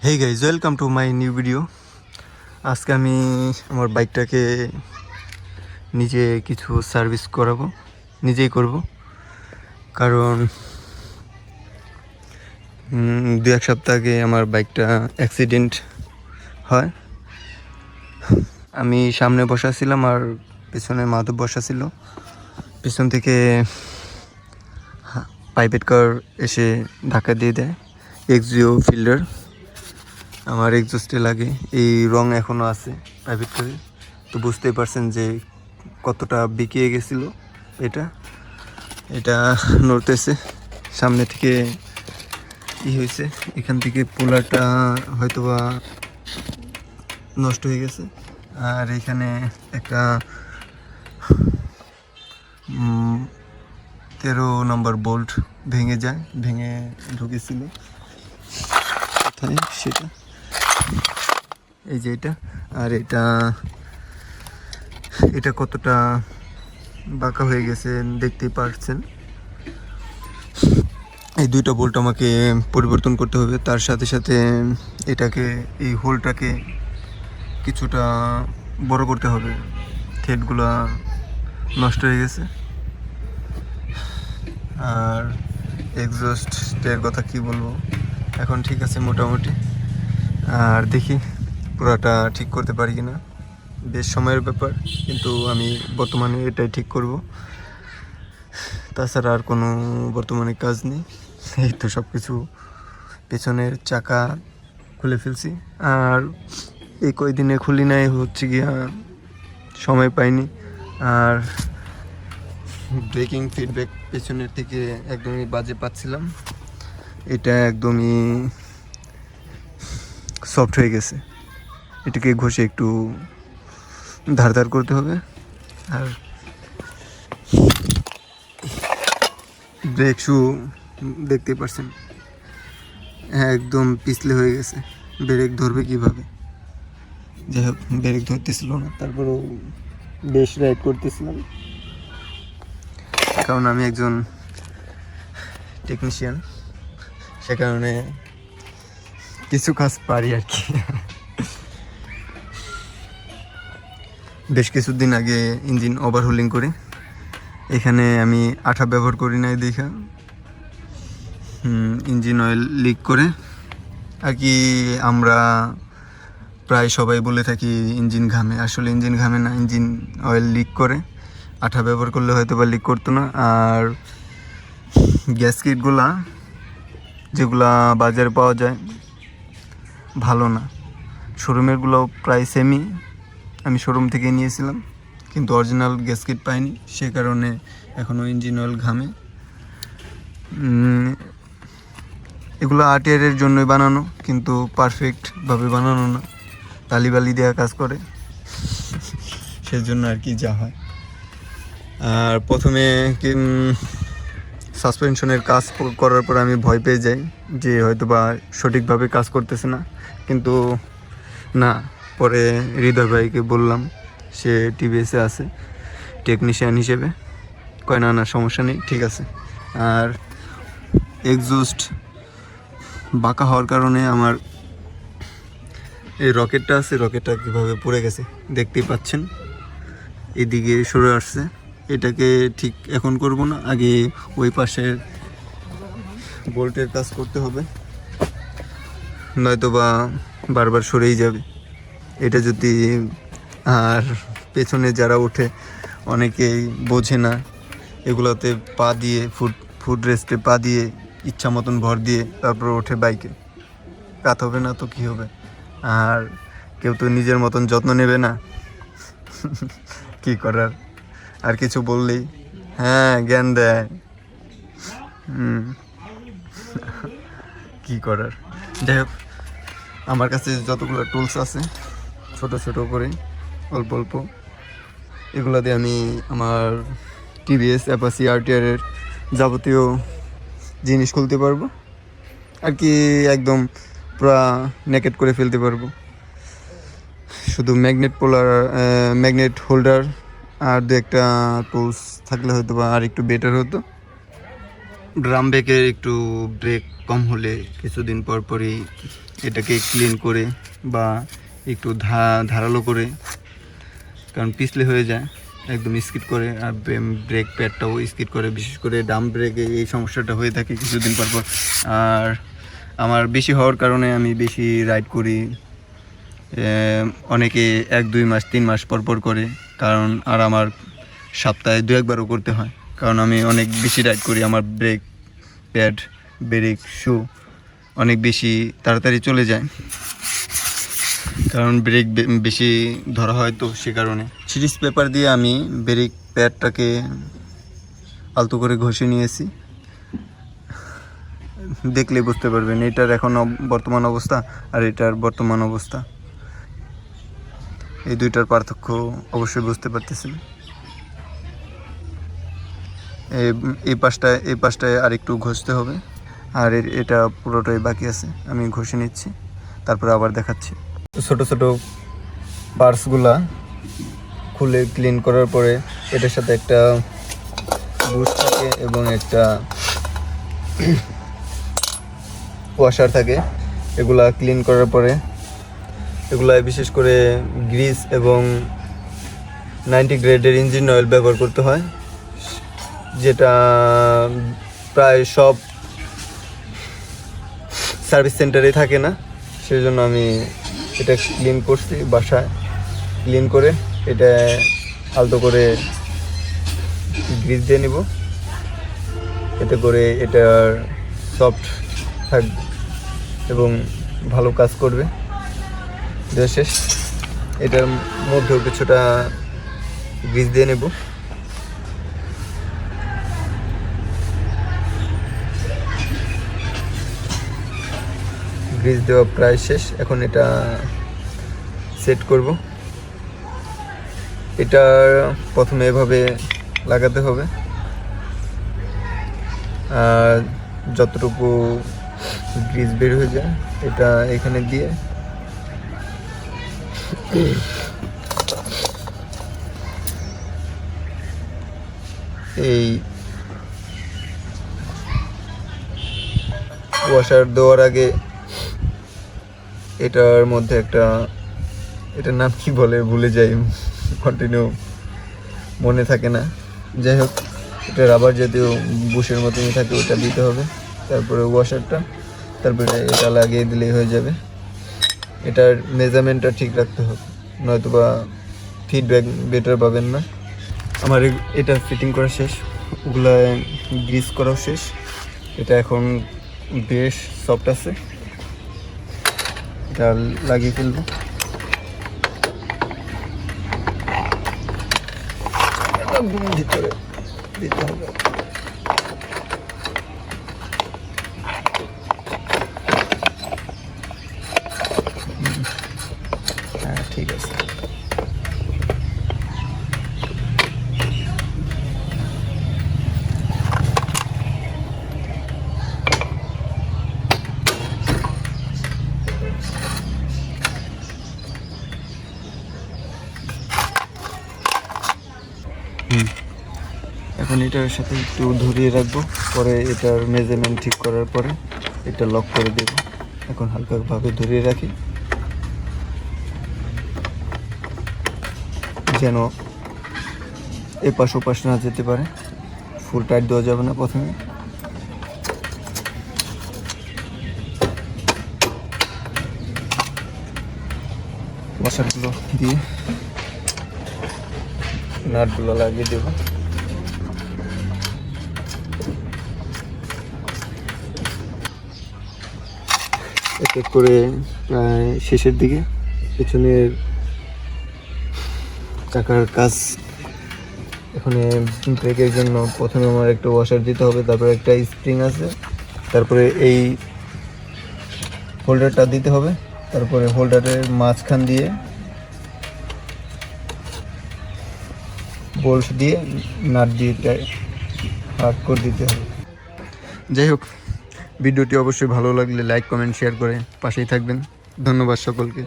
Hey guys, welcome to my new video. আজকে আমি আমার বাইকটাকে নিজে কিছু সার্ভিস করাবো, নিজেই করব। কারণ 2-1 সপ্তাহ আগে আমার বাইকটা অ্যাক্সিডেন্ট হয়। আমি সামনে বসা ছিলাম আর পেছনে মাধব বসা ছিল। পেছন থেকে প্রাইভেট কার এসে ধাক্কা দিয়ে দেয়। এক্সিও ফিল্ডার আমার এক্সস্টে লাগে, এই রং এখনও আছে প্রাইভেট কারে। তো বুঝতেই পারছেন যে কতটা বিকিয়ে গেছিলো। এটা এটা নড়তেছে সামনে থেকে। কি হয়েছে, এখান থেকে পোলারটা হয়তোবা নষ্ট হয়ে গেছে। আর এখানে একটা 13 নম্বর বোল্ট ভেঙে যায়, ভেঙে ঢুকেছিল কোথায় সেটা, এই যে এটা। আর এটা কতটা বাঁকা হয়ে গেছে দেখতেই পারছেন। এই 2টা বোল্ট আমাকে পরিবর্তন করতে হবে। তার সাথে সাথে এই হোলটাকে কিছুটা বড় করতে হবে। থ্রেডগুলা নষ্ট হয়ে গেছে। আর এক্সস্টের কথা কি বলবো, এখন ঠিক আছে মোটামুটি। আর দেখি পুরাটা ঠিক করতে পারি কিনা, বেশ সময়ের ব্যাপার, কিন্তু আমি বর্তমানে এটাই ঠিক করব। তাছাড়া আর কোনো বর্তমানে কাজ নেই। এই তো সব কিছু, পেছনের চাকা খুলে ফেলছি। আর এই কয়দিনে খুলি নাই হচ্ছে গিয়া সময় পাইনি। আর ব্রেকিং ফিডব্যাক পেছনের থেকে একদমই বাজে পাচ্ছিলাম। এটা একদমই সফট হয়ে গেছে, এটাকে ঘষে একটু ধার করতে হবে। আর ব্রেক শু দেখতে পাচ্ছেন একদম পিছলে হয়ে গেছে। ব্রেক ধরবে কিভাবে, যাই হোক ব্রেক ধরতেছিল না, তারপরেও বেশ রাইড করতেছিলাম। কারণ আমি একজন টেকনিশিয়ান, সে কারণে কিছু কাজ পারি আর কি। বেশ কিছুদিন আগে ইঞ্জিন ওভারহোলিং করি। এখানে আমি আঠা ব্যবহার করি নাই দেখা ইঞ্জিন অয়েল লিক করে আর কি। আমরা প্রায় সবাই বলে থাকি ইঞ্জিন ঘামে, আসলে ইঞ্জিন ঘামে না, ইঞ্জিন অয়েল লিক করে। আঠা ব্যবহার করলে হয়তো বা লিক করতো না। আর গ্যাসকিটগুলা যেগুলা বাজারে পাওয়া যায় ভালো না, শোরুমেরগুলো প্রায় সেমই। আমি শোরুম থেকে নিয়েছিলাম, কিন্তু অরিজিনাল গ্যাসকিট পাইনি, সে কারণে এখনও ইঞ্জিন অয়েল ঘামে। এগুলো আরটিআরের জন্যই বানানো, কিন্তু পারফেক্টভাবে বানানো না, তালিবালি দেওয়া কাজ করে, সেজন্য আর কি যা হয়। আর প্রথমে সাসপেনশনের কাজ করার পর আমি ভয় পেয়ে যাই যে হয়তো বা সঠিকভাবে কাজ করতেছে না, কিন্তু না। পরে হৃদয় ভাইকে বললাম, সে টিভিএসে আছে টেকনিশিয়ান হিসেবে, কয় না সমস্যা নেই, ঠিক আছে। আর এক্সস্ট বাঁকা হওয়ার কারণে আমার এই রকেটটা আছে, রকেটটা কীভাবে পড়ে গেছে দেখতেই পাচ্ছেন, এদিকে সরে আসছে। এটাকে ঠিক এখন করব না, আগে ওই পাশের বোল্টের কাজ করতে হবে, নয়তো বা বারবার সরেই যাবে এটা যদি। আর পেছনে যারা ওঠে অনেকেই বোঝে না, এগুলোতে পা দিয়ে ফুট রেস্টে পা দিয়ে ইচ্ছা মতন ভর দিয়ে তারপর ওঠে বাইকে, কাত হবে না তো কী হবে। আর কেউ তো নিজের মতন যত্ন নেবে না, কি করার। আর কিছু বললেই হ্যাঁ জ্ঞান দেয়, কি করার। যাই হোক, আমার কাছে যতগুলো টুলস আছে ছোট ছোট করে অল্প অল্প, এগুলো দিয়ে আমি আমার টিভিএস অ্যাপাচি আরটিআরের যাবতীয় জিনিস খুলতে পারবো আর কি, একদম পুরা নেকেট করে ফেলতে পারবো। শুধু ম্যাগনেট হোল্ডার আর 2-1টা টুলস থাকলে হয়তো বা আর একটু বেটার হতো। ড্রাম ব্রেকের একটু ব্রেক কম হলে কিছুদিন পর পরই এটাকে ক্লিন করে বা একটু ধারালো করে, কারণ পিছলে হয়ে যায় একদম স্কিড করে, আর ব্রেক প্যাডটাও স্কিড করে। বিশেষ করে ড্রাম ব্রেকে এই সমস্যাটা হয়ে থাকে কিছুদিন পর পর। আর আমার বেশি হওয়ার কারণে আমি বেশি রাইড করি, অনেকে 1-2 মাস 3 মাস পর পর করে, কারণ আর আমার সপ্তাহে 2-1বারও করতে হয়, কারণ আমি অনেক বেশি রাইড করি। আমার ব্রেক প্যাড, ব্রেক শু অনেক বেশি তাড়াতাড়ি চলে যায়, কারণ ব্রেক বেশি ধরা হয়, তো সে কারণে সিরিজ পেপার দিয়ে আমি ব্রেক প্যাডটাকে আলতো করে ঘষে নিয়েছি। দেখলে বুঝতে পারবেন এটার এখন বর্তমান অবস্থা আর এটার বর্তমান অবস্থা, এই দুইটার পার্থক্য অবশ্যই বুঝতে পারতেছেন। এই পাশটায় আর একটু ঘষতে হবে, আর এটা পুরোটাই বাকি আছে, আমি ঘষে নিচ্ছি, তারপরে আবার দেখাচ্ছি। ছোট ছোট পার্টসগুলা খুলে ক্লিন করার পরে এটার সাথে একটা বুশ থাকে এবং একটা ওয়াশার থাকে। এগুলা ক্লিন করার পরে এগুলায় বিশেষ করে গ্রিস এবং 90 গ্রেডের ইঞ্জিন অয়েল ব্যবহার করতে হয়, যেটা প্রায় সব সার্ভিস সেন্টারে থাকে না। সেই জন্য আমি এটা ক্লিন করছি বাসায়, ক্লিন করে এটা আলতো করে গ্রিস দিয়ে নিব, এতে করে এটার সফট থাকবে এবং ভালো কাজ করবে। শেষ, এটার মধ্যেও কিছুটা গ্রিস দিয়ে নেব। গ্রিস দেওয়া প্রায় শেষ, এখন এটা সেট করব। এটা প্রথমে এভাবে লাগাতে হবে, আর যতটুকু গ্রিস বের হয়ে যায় এটা এখানে দিয়ে এই ওয়াশার দেওয়ার আগে এটার মধ্যে এটার নাম কি বলে ভুলে যাই, কন্টিনিউ মনে থাকে না। যাই হোক, এটা রাবার জাতীয় বুশের মতনই থাকে, ওটা দিতে হবে। তারপরে ওয়াশারটা, তারপরে এটা লাগিয়ে দিলেই হয়ে যাবে। এটার মেজারমেন্টটা ঠিক রাখতে হবে, নয়তোবা ফিডব্যাক বেটার পাবেন না। আমার এটা ফিটিং করা শেষ, ওগুলা গ্রিস করাও শেষ। এটা এখন বেশ সফট আছে, এটা লাগিয়ে ফেলবো। ভিতরে দিতে হবে। হ্যাঁ, ঠিক আছে। এখন এটার সাথে একটু ধরিয়ে রাখবো, পরে এটার মেজারমেন্ট ঠিক করার পরে এটা লক করে দেব। এখন হালকাভাবে ধরিয়ে রাখি যেন এপাশ ওপাশ না যেতে পারে। ফুল টাইট দেওয়া যাবে না প্রথমে। ওয়াশারগুলো দিয়ে নাটগুলো লাগিয়ে দেবো। এক এক করে প্রায় শেষের দিকে পেছনের চাকার কাজ। এখানে ব্রেকের জন্য প্রথমে আমার একটা ওয়াশার দিতে হবে, তারপরে একটা স্প্রিং আছে, তারপরে এই হোল্ডারটা দিতে হবে, তারপরে হোল্ডারের মাঝখান দিয়ে বোল্ট দিয়ে নাট দিয়ে হাত করে দিতে হবে। যাই হোক, ভিডিওটি অবশ্যই ভালো লাগলে লাইক কমেন্ট শেয়ার করে পাশেই থাকবেন। ধন্যবাদ সকলকে।